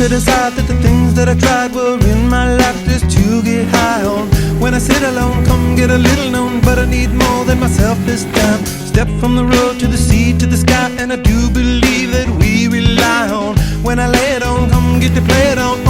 to decide that the things that I tried were in my life just to get high on. When I sit alone, come get a little known, but I need more than myself this time. Step from the road to the sea to the sky, and I do believe that we rely on. When I lay it on, come get to play it on.